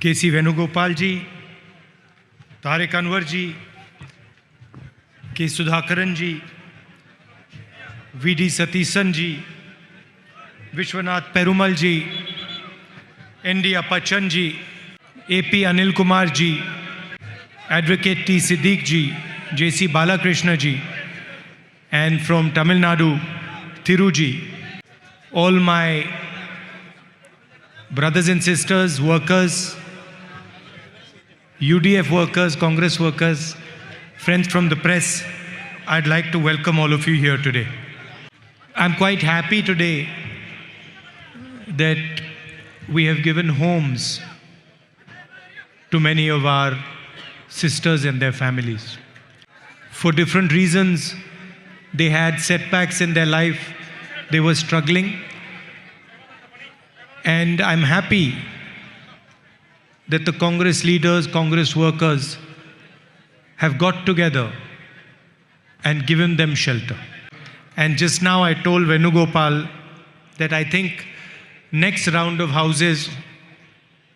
KC Venugopal ji, Tariq Anwar ji, K. Sudhakaran ji, VD Satishan ji, Vishwanath Perumal ji, ND Appachan ji, AP Anil Kumar ji, Advocate T. Siddiq ji, JC Balakrishna ji, and from Tamil Nadu, Thiru ji. All my brothers and sisters, workers, UDF workers, Congress workers, friends from the press, I'd like to welcome all of you here today. I'm quite happy today that we have given homes to many of our sisters and their families. For different reasons, they had setbacks in their life, they were struggling. And I'm happy that the Congress leaders, Congress workers have got together and given them shelter. And just now I told Venugopal that I think next round of houses,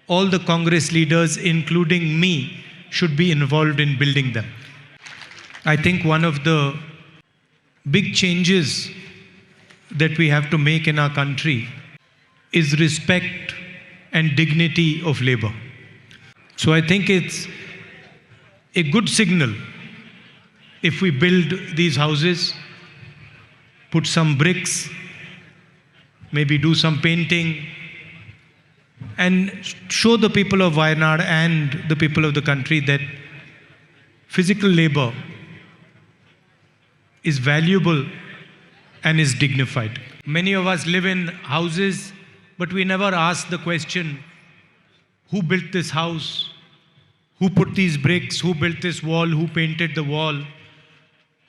all the Congress leaders, including me, should be involved in building them. I think one of the big changes that we have to make in our country is respect and dignity of labor. So I think it's a good signal if we build these houses, put some bricks, maybe do some painting, and show the people of Wayanad and the people of the country that physical labor is valuable and is dignified. Many of us live in houses, but we never ask the question, who built this house? Who put these bricks? Who built this wall? Who painted the wall?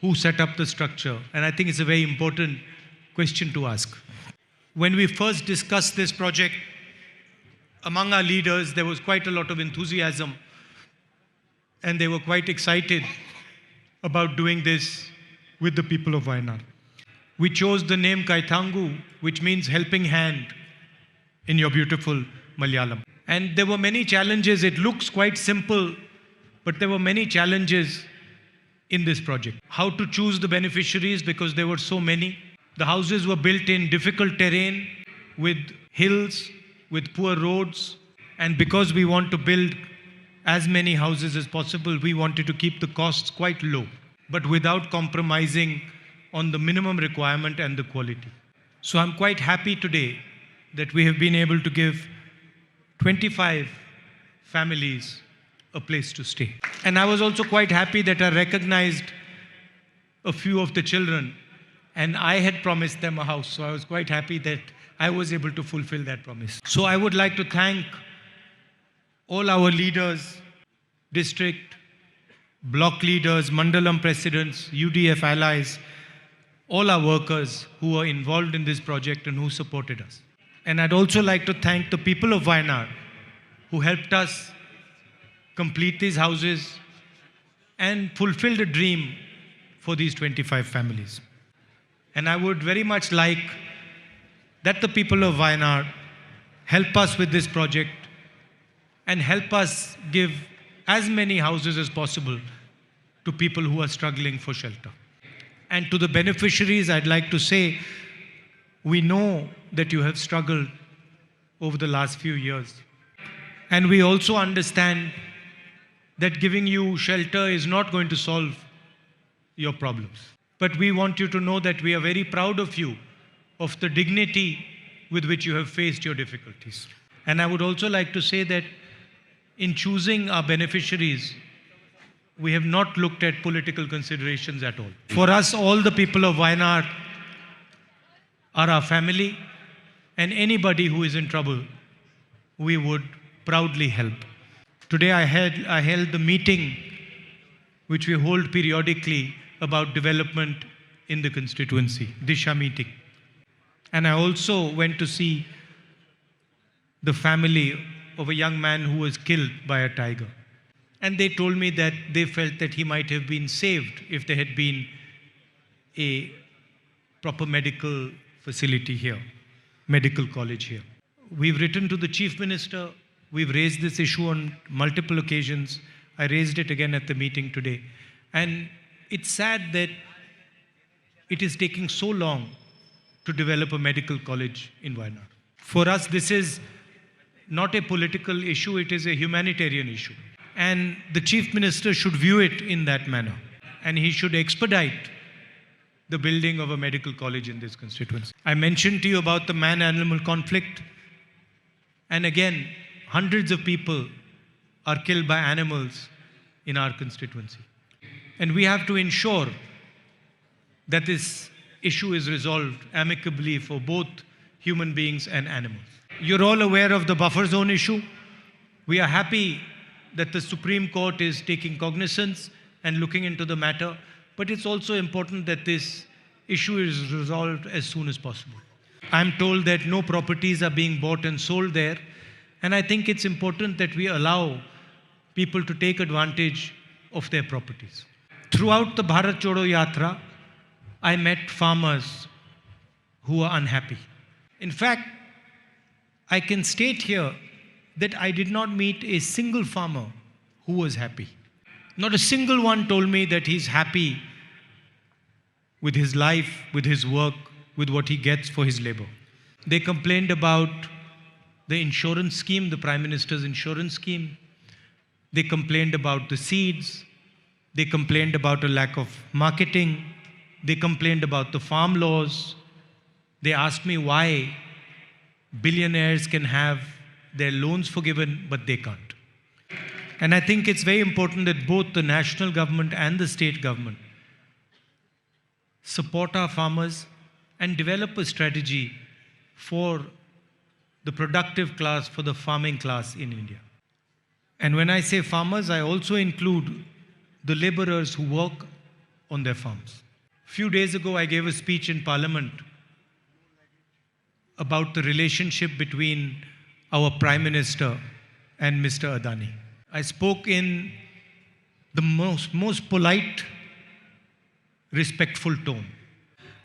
Who set up the structure? And I think it's a very important question to ask. When we first discussed this project, among our leaders, there was quite a lot of enthusiasm, and they were quite excited about doing this with the people of Wayanad. We chose the name Kaithangu, which means helping hand in your beautiful Malayalam. And there were many challenges. It looks quite simple, but there were many challenges in this project. How to choose the beneficiaries, because there were so many. The houses were built in difficult terrain, with hills, with poor roads. And because we want to build as many houses as possible, we wanted to keep the costs quite low, but without compromising on the minimum requirement and the quality. So I'm quite happy today that we have been able to give 25 families a place to stay. And I was also quite happy that I recognized a few of the children, and I had promised them a house. So I was quite happy that I was able to fulfill that promise. So I would like to thank all our leaders, district, block leaders, Mandalam presidents, UDF allies, all our workers who were involved in this project and who supported us. And I'd also like to thank the people of Wayanad who helped us complete these houses and fulfill the dream for these 25 families. And I would very much like that the people of Wayanad help us with this project and help us give as many houses as possible to people who are struggling for shelter. And to the beneficiaries, I'd like to say, we know that you have struggled over the last few years. And we also understand that giving you shelter is not going to solve your problems. But we want you to know that we are very proud of you, of the dignity with which you have faced your difficulties. And I would also like to say that in choosing our beneficiaries, we have not looked at political considerations at all. For us, all the people of Wayanad are our family, and anybody who is in trouble, we would proudly help. Today I held the meeting which we hold periodically about development in the constituency, Disha meeting. And I also went to see the family of a young man who was killed by a tiger. And they told me that they felt that he might have been saved if there had been a proper medical facility here, medical college here. We've written to the Chief Minister, We've raised this issue on multiple occasions. I raised it again at the meeting today. And it's sad that it is taking so long to develop a medical college in Wayanad. For us, this is not a political issue, it is a humanitarian issue. And the Chief Minister should view it in that manner. And he should expedite the building of a medical college in this constituency. I mentioned to you about the man-animal conflict. And again, hundreds of people are killed by animals in our constituency. And we have to ensure that this issue is resolved amicably for both human beings and animals. You're all aware of the buffer zone issue. We are happy that the Supreme Court is taking cognizance and looking into the matter, but it's also important that this issue is resolved as soon as possible. I'm told that no properties are being bought and sold there, and I think it's important that we allow people to take advantage of their properties. Throughout the Bharat Jodo Yatra, I met farmers who are unhappy. In fact, I can state here that I did not meet a single farmer who was happy. Not a single one told me that he's happy with his life, with his work, with what he gets for his labor. They complained about the insurance scheme, the Prime Minister's insurance scheme. They complained about the seeds. They complained about a lack of marketing. They complained about the farm laws. They asked me why billionaires can have their loans forgiven, but they can't. And I think it's very important that both the national government and the state government support our farmers and develop a strategy for the productive class, for the farming class in India. And when I say farmers, I also include the laborers who work on their farms. A few days ago, I gave a speech in Parliament about the relationship between our Prime Minister and Mr. Adani. I spoke in the most polite, respectful tone.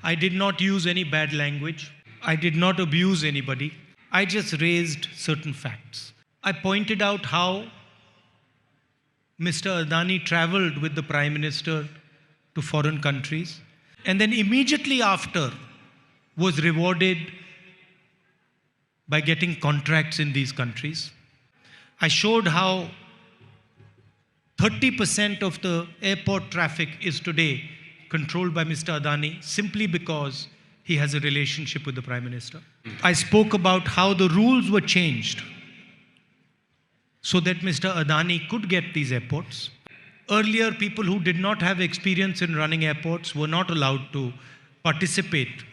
I did not use any bad language. I did not abuse anybody. I just raised certain facts. I pointed out how Mr. Adani traveled with the Prime Minister to foreign countries and then immediately after was rewarded by getting contracts in these countries. I showed how 30% of the airport traffic is today controlled by Mr. Adani simply because he has a relationship with the Prime Minister. I spoke about how the rules were changed so that Mr. Adani could get these airports. Earlier, people who did not have experience in running airports were not allowed to participate,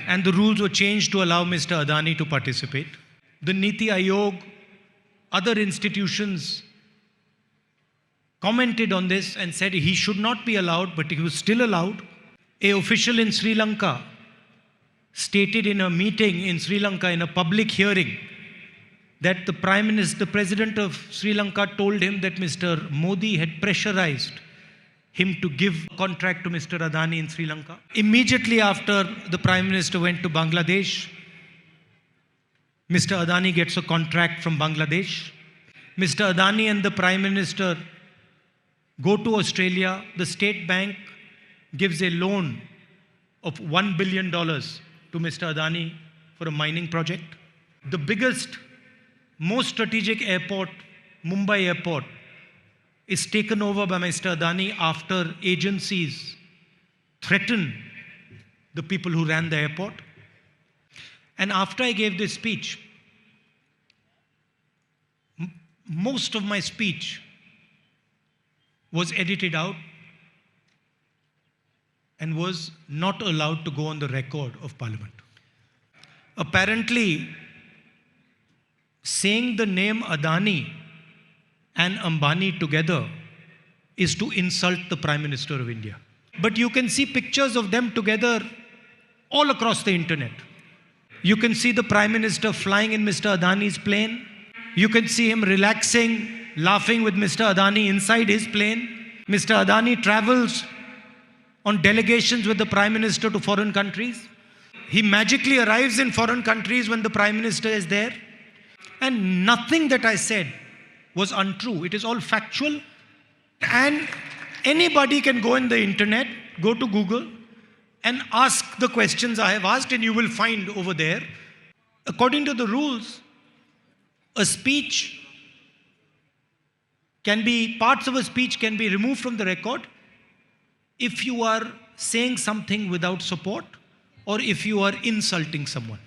and the rules were changed to allow Mr. Adani to participate. The Niti Aayog, other institutions commented on this and said he should not be allowed, but he was still allowed. An official in Sri Lanka stated in a meeting in Sri Lanka, in a public hearing, that the President of Sri Lanka told him that Mr. Modi had pressurized him to give a contract to Mr. Adani in Sri Lanka. Immediately after the Prime Minister went to Bangladesh, Mr. Adani gets a contract from Bangladesh. Mr. Adani and the Prime Minister go to Australia. The State Bank gives a loan of $1 billion to Mr. Adani for a mining project. The biggest, most strategic airport, Mumbai Airport, is taken over by Mr. Adani after agencies threaten the people who ran the airport. And after I gave this speech, most of my speech was edited out and was not allowed to go on the record of Parliament. Apparently, saying the name Adani and Ambani together is to insult the Prime Minister of India. But you can see pictures of them together all across the internet. You can see the Prime Minister flying in Mr. Adani's plane. You can see him relaxing, laughing with Mr. Adani inside his plane. Mr. Adani travels on delegations with the Prime Minister to foreign countries. He magically arrives in foreign countries when the Prime Minister is there. And nothing that I said was untrue. It is all factual. And anybody can go in the internet, go to Google, and ask the questions I have asked, and you will find over there. According to the rules, a speech parts of a speech can be removed from the record if you are saying something without support or if you are insulting someone.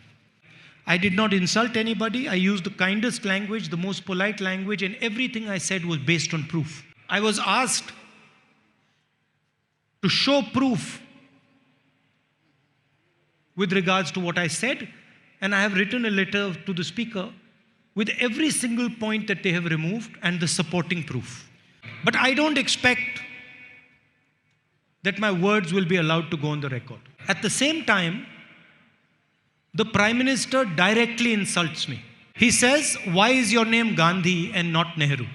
I did not insult anybody. I used the kindest language, the most polite language, and everything I said was based on proof. I was asked to show proof with regards to what I said, and I have written a letter to the speaker with every single point that they have removed and the supporting proof. But I don't expect that my words will be allowed to go on the record. At the same time, the Prime Minister directly insults me. He says, "Why is your name Gandhi and not Nehru?"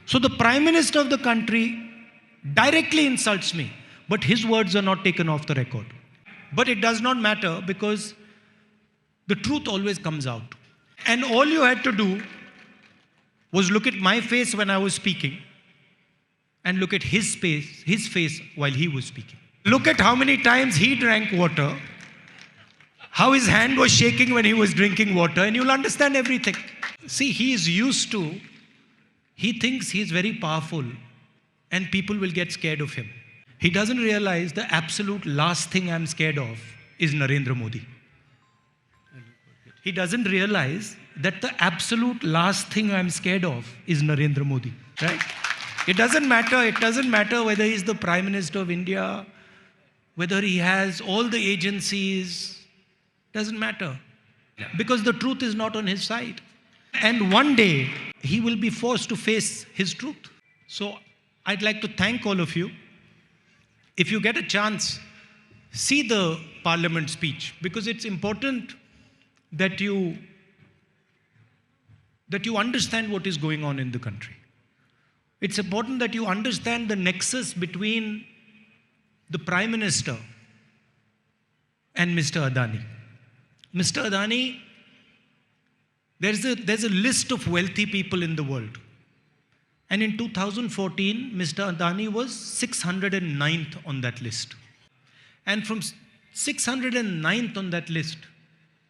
So the Prime Minister of the country directly insults me, but his words are not taken off the record. But it does not matter because the truth always comes out. And all you had to do was look at my face when I was speaking and look at his face while he was speaking. Look at how many times he drank water, how his hand was shaking when he was drinking water, and you'll understand everything. See, he thinks he's very powerful and people will get scared of him. He doesn't realize the absolute last thing I'm scared of is Narendra Modi. He doesn't realize that the absolute last thing I'm scared of is Narendra Modi, right? It doesn't matter whether he's the Prime Minister of India, whether he has all the agencies, doesn't matter. Because the truth is not on his side. And one day, he will be forced to face his truth. So I'd like to thank all of you. If you get a chance, see the Parliament speech, because it's important that you understand what is going on in the country. It's important that you understand the nexus between the Prime Minister and Mr. Adani. Mr. Adani, there's a list of wealthy people in the world. And in 2014, Mr. Adani was 609th on that list. And from 609th on that list,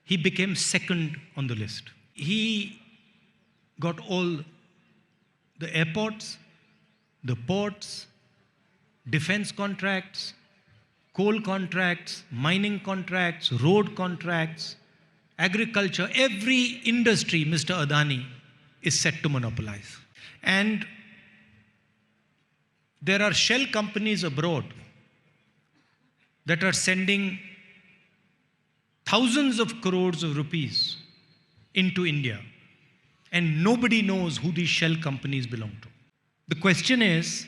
he became second on the list. He got all the airports, the ports, defense contracts, coal contracts, mining contracts, road contracts, agriculture, every industry Mr. Adani is set to monopolize. And there are shell companies abroad that are sending thousands of crores of rupees into India, and nobody knows who these shell companies belong to. The question is,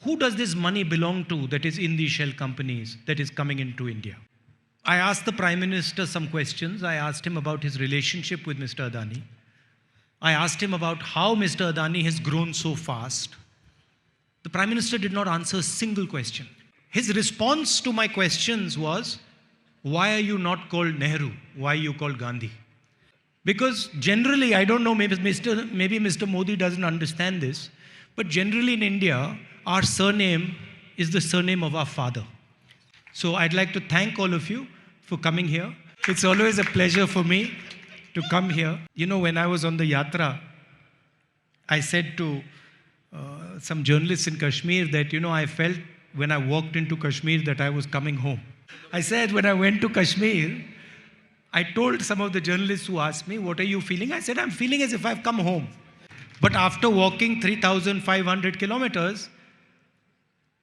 who does this money belong to that is in these shell companies that is coming into India? I asked the Prime Minister some questions. I asked him about his relationship with Mr. Adani. I asked him about how Mr. Adani has grown so fast. The Prime Minister did not answer a single question. His response to my questions was, "Why are you not called Nehru? Why are you called Gandhi?" Because generally, I don't know, maybe Mr. Modi doesn't understand this, but generally in India, our surname is the surname of our father. So I'd like to thank all of you for coming here. It's always a pleasure for me to come here. You know, when I was on the yatra, I said to some journalists in Kashmir that, I felt when I walked into Kashmir that I was coming home. I said when I went to Kashmir, I told some of the journalists who asked me, "What are you feeling?" I said, "I'm feeling as if I've come home." But after walking 3,500 kilometers,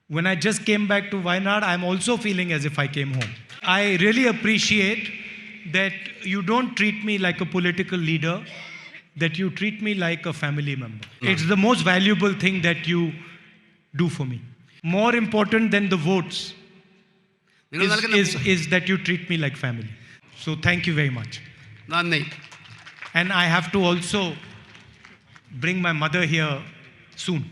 when I just came back to Wayanad, I'm also feeling as if I came home. I really appreciate that you don't treat me like a political leader, that you treat me like a family member. It's the most valuable thing that you do for me. More important than the votes is that you treat me like family. So thank you very much. Nandi. And I have to also bring my mother here soon.